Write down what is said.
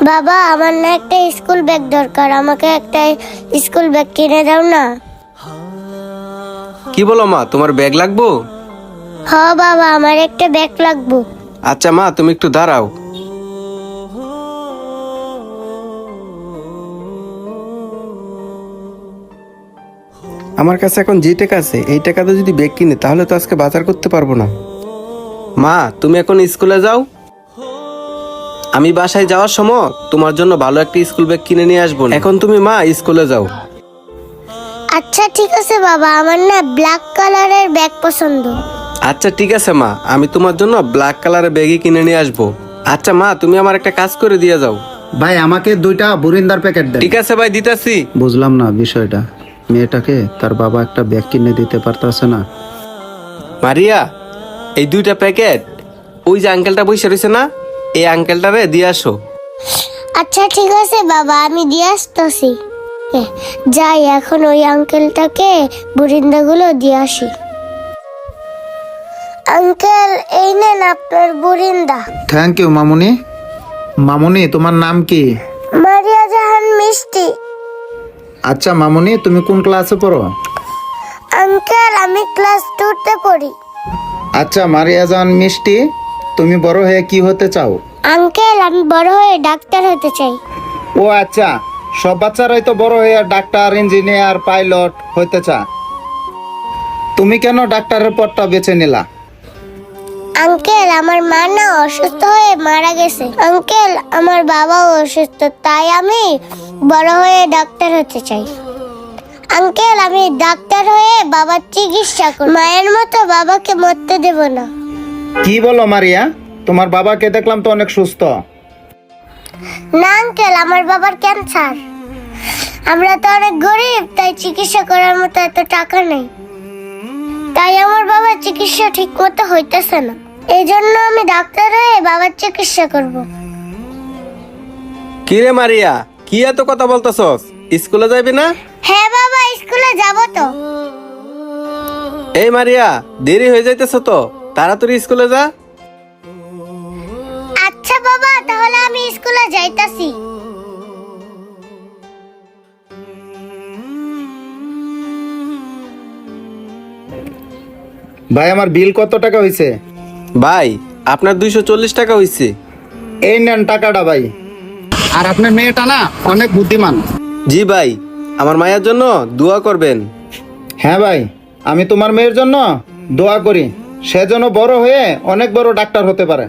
বাবা, আমার না একটা স্কুল ব্যাগ দরকার, আমাকে একটা স্কুল ব্যাগ কিনে দাও না। কি বলো মা, তোমার ব্যাগ লাগবো? হ্যাঁ বাবা, আমার একটা ব্যাগ লাগবে। আচ্ছা মা, তুমি একটু দাঁড়াও। আমার কাছে এখন যে টাকা আছে এই টাকাতে যদি ব্যাগ কিনে তাহলে তো আজকে বাজার করতে পারবো না। মা, তুমি এখন স্কুলে যাও, আমি বাসায় যাওয়ার সময় তোমার জন্য ভালো একটা স্কুল ব্যাগ কিনে নিয়ে আসবো। এখন তুমি মা স্কুলে যাও। আচ্ছা ঠিক আছে বাবা, আমার না ব্ল্যাক কালারের ব্যাগ পছন্দ। আচ্ছা ঠিক আছে মা, আমি তোমার জন্য ব্ল্যাক কালারের ব্যাগই কিনে নিয়ে আসবো। আচ্ছা মা, তুমি আমার একটা কাজ করে দিয়ে যাও। ভাই আমাকে 2টা বুরিন্দার প্যাকেট দেন। ঠিক আছে ভাই, দিতাছি। বুঝলাম না বিষয়টা, মেয়েটাকে তার বাবা একটা ব্যাগ কিনে দিতে পারতেছে না। মারিয়া, এই 2টা প্যাকেট ওই যে আঙ্কেলটা বসে রয়েছে না, এই আঙ্কেলটারে দিয়ে আসো। আচ্ছা ঠিক আছে বাবা, আমি দিয়ে আসতেছি। যাই এখন ওই আঙ্কেলটাকে বুরিন্দাগুলো দিয়ে আসি। আঙ্কেল, এই নেন আপনার বুরিন্দা। থ্যাংক ইউ মামুনি। মামুনি, তোমার নাম কি? মারিয়া জাহান মিষ্টি। আচ্ছা মামুনি, তুমি কোন ক্লাসে পড়ো? আঙ্কেল, আমি ক্লাস 2তে পড়ি। আচ্ছা মারিয়া জান মিষ্টি, তুমি বড় হয়ে কি হতে চাও? আঙ্কেল, আমি বড় হয়ে ডাক্তার হতে চাই। ও আচ্ছা, সব বাচ্চারাই তো বড় হয়ে ডাক্তার, ইঞ্জিনিয়ার, পাইলট হতে চায়। তুমি কেন ডাক্তারের পদটা বেছে নিলা? আঙ্কেল, আমার মা না অসুস্থ হয়ে মারা গেছে। আঙ্কেল, আমার বাবাও অসুস্থ, তাই আমি বড় হয়ে ডাক্তার হতে চাই। আঙ্কেল, আমি ডাক্তার হয়ে বাবার চিকিৎসা করব, মায়ের মতো বাবাকে মরতে দেব না। কি বলো মারিয়া, তোমার বাবাকে দেখলাম তো অনেক সুস্থ। না আঙ্কেল, আমার বাবার ক্যান্সার। আমরা তো অনেক গরিব, তাই চিকিৎসা করার মতো এত টাকা নেই, তাই আমার বাবার চিকিৎসা ঠিক মতো হইতেছে না। এই জন্য আমি ডাক্তার হয়ে বাবার চিকিৎসা করব। কি রে মারিয়া, কি এত কথা বলতেছস? স্কুলে যাবি না? হ্যাঁ বাবা, স্কুলে যাব তো। এই মারিয়া, দেরি হয়ে যাইতেছ তো, তাড়াতাড়ি স্কুলে যা। আচ্ছা বাবা, তাহলে আমি স্কুলে যাইতাছি। ভাই আমার বিল কত টাকা হয়েছে? ভাই, আপনার 240 টাকা হইছে। এই নেন টাকাটা ভাই। আর আপনার মেয়েটা না অনেক বুদ্ধিমান। জি ভাই, আমার মায়ের জন্য দোয়া করবেন। হ্যাঁ ভাই, আমি তোমার মেয়ের জন্য দোয়া করি, সে যেন বড় হয়ে অনেক বড় ডাক্তার হতে পারে।